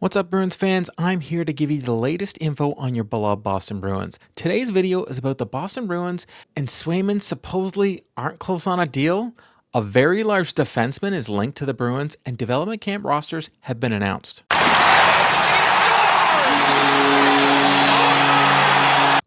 What's up, Bruins fans? I'm here to give you the latest info on your beloved Boston Bruins. Today's video is about the Boston Bruins, and Swayman supposedly aren't close on a deal. A very large defenseman is linked to the Bruins, and development camp rosters have been announced.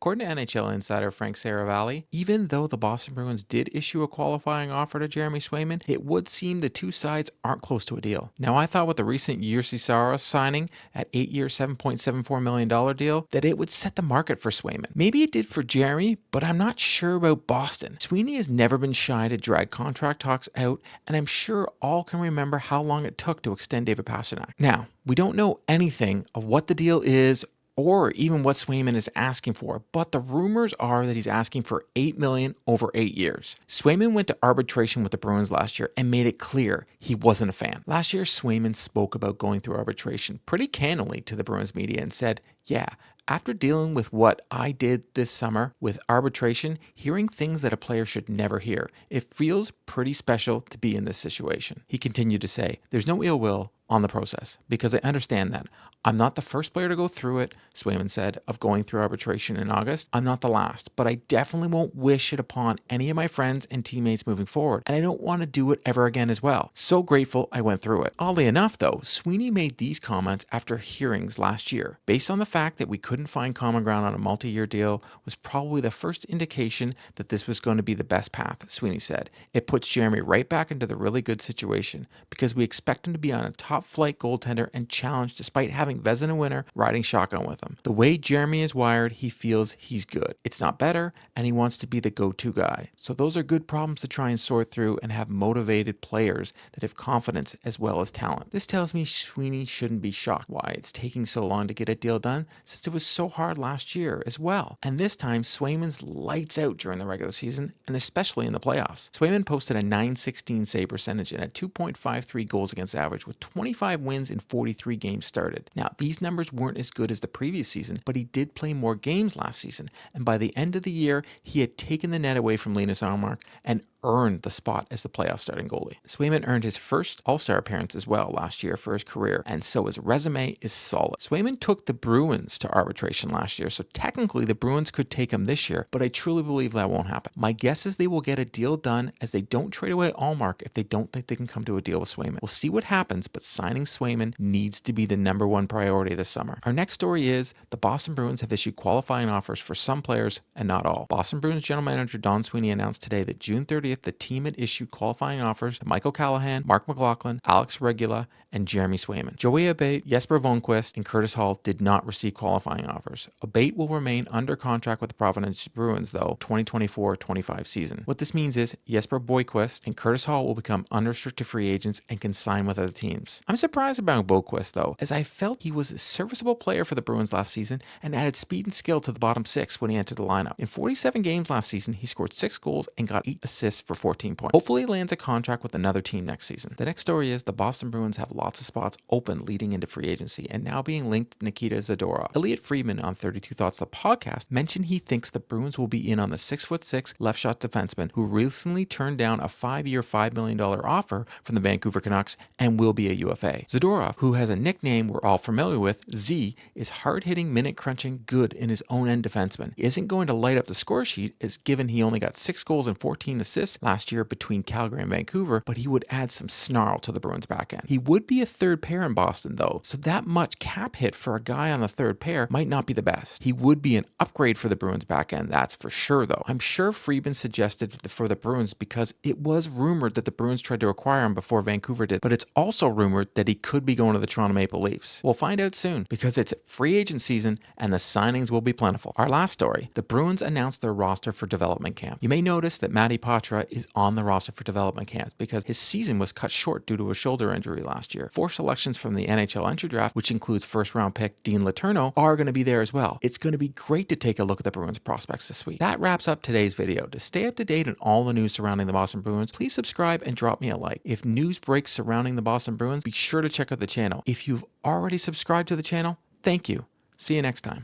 According to NHL insider Frank Saravalli, even though the Boston Bruins did issue a qualifying offer to Jeremy Swayman, it would seem the two sides aren't close to a deal. Now, I thought with the recent Jussi Saros signing at 8-year, $7.74 million deal, that it would set the market for Swayman. Maybe it did for Jeremy, but I'm not sure about Boston. Sweeney has never been shy to drag contract talks out, and I'm sure all can remember how long it took to extend David Pastrnak. Now, we don't know anything of what the deal is or even what Swayman is asking for, but the rumors are that he's asking for $8 million over 8 years. Swayman went to arbitration with the Bruins last year and made it clear he wasn't a fan. Last year, Swayman spoke about going through arbitration pretty candidly to the Bruins media and said, "Yeah, after dealing with what I did this summer with arbitration, hearing things that a player should never hear, it feels pretty special to be in this situation." He continued to say, "There's no ill will on the process because I understand that. I'm not the first player to go through it," Swayman said, "of going through arbitration in August. I'm not the last, but I definitely won't wish it upon any of my friends and teammates moving forward, and I don't want to do it ever again as well. So grateful I went through it." Oddly enough, though, Sweeney made these comments after hearings last year. Based on the fact that we couldn't find common ground on a multi-year deal was probably the first indication that this was going to be the best path, Sweeney said. "It puts Jeremy right back into the really good situation because we expect him to be on a top flight goaltender and challenge despite having Vezina winner riding shotgun with him. The way Jeremy is wired, he feels he's good. It's not better, and he wants to be the go-to guy. So those are good problems to try and sort through and have motivated players that have confidence as well as talent." This tells me Sweeney shouldn't be shocked why it's taking so long to get a deal done, since it was so hard last year as well. And this time, Swayman's lights out during the regular season, and especially in the playoffs. Swayman posted a .916 save percentage and a 2.53 goals against average with 25 wins in 43 games started. Now, these numbers weren't as good as the previous season, but he did play more games last season, and by the end of the year, he had taken the net away from Linus Ullmark and earned the spot as the playoff starting goalie. Swayman earned his first All-Star appearance as well last year for his career, and so his resume is solid. Swayman took the Bruins to arbitration last year, so technically the Bruins could take him this year, but I truly believe that won't happen. My guess is they will get a deal done as they don't trade away Ullmark if they don't think they can come to a deal with Swayman. We'll see what happens, but signing Swayman needs to be the #1 priority this summer. Our next story is the Boston Bruins have issued qualifying offers for some players and not all. Boston Bruins general manager Don Sweeney announced today that June 30th, the team had issued qualifying offers to Michael Callahan, Mark McLaughlin, Alex Regula, and Jeremy Swayman. Joey Abate, Jesper Vonquist, and Curtis Hall did not receive qualifying offers. Abate will remain under contract with the Providence Bruins, though, 2024-25 season. What this means is Jesper Boyquist and Curtis Hall will become unrestricted free agents and can sign with other teams. I'm surprised about Boyquist, though, as I felt he was a serviceable player for the Bruins last season and added speed and skill to the bottom six when he entered the lineup. In 47 games last season, he scored 6 goals and got 8 assists for 14 points. Hopefully he lands a contract with another team next season. The next story is the Boston Bruins have lots of spots open leading into free agency and now being linked to Nikita Zadorov. Elliot Friedman on 32 Thoughts the podcast mentioned he thinks the Bruins will be in on the 6'6" left shot defenseman who recently turned down a 5-year, $5 million offer from the Vancouver Canucks and will be a UFA. Zadorov, who has a nickname we're all familiar with, Z, is hard-hitting, minute-crunching, good in his own end defenseman. He isn't going to light up the score sheet as given he only got 6 goals and 14 assists last year between Calgary and Vancouver, but he would add some snarl to the Bruins back end. He would be a third pair in Boston, though, so that much cap hit for a guy on the third pair might not be the best. He would be an upgrade for the Bruins back end, that's for sure, though. I'm sure Friedman suggested for the Bruins because it was rumored that the Bruins tried to acquire him before Vancouver did, but it's also rumored that he could be going to the Toronto Maple Leafs. We'll find out soon because it's free agent season and the signings will be plentiful. Our last story, the Bruins announced their roster for development camp. You may notice that Matty Patra is on the roster for development camps because his season was cut short due to a shoulder injury last year. 4 selections from the NHL entry draft, which includes first-round pick Dean Letourneau, are going to be there as well. It's going to be great to take a look at the Bruins prospects this week. That wraps up today's video. To stay up to date on all the news surrounding the Boston Bruins, please subscribe and drop me a like. If news breaks surrounding the Boston Bruins, be sure to check out the channel. If you've already subscribed to the channel, thank you. See you next time.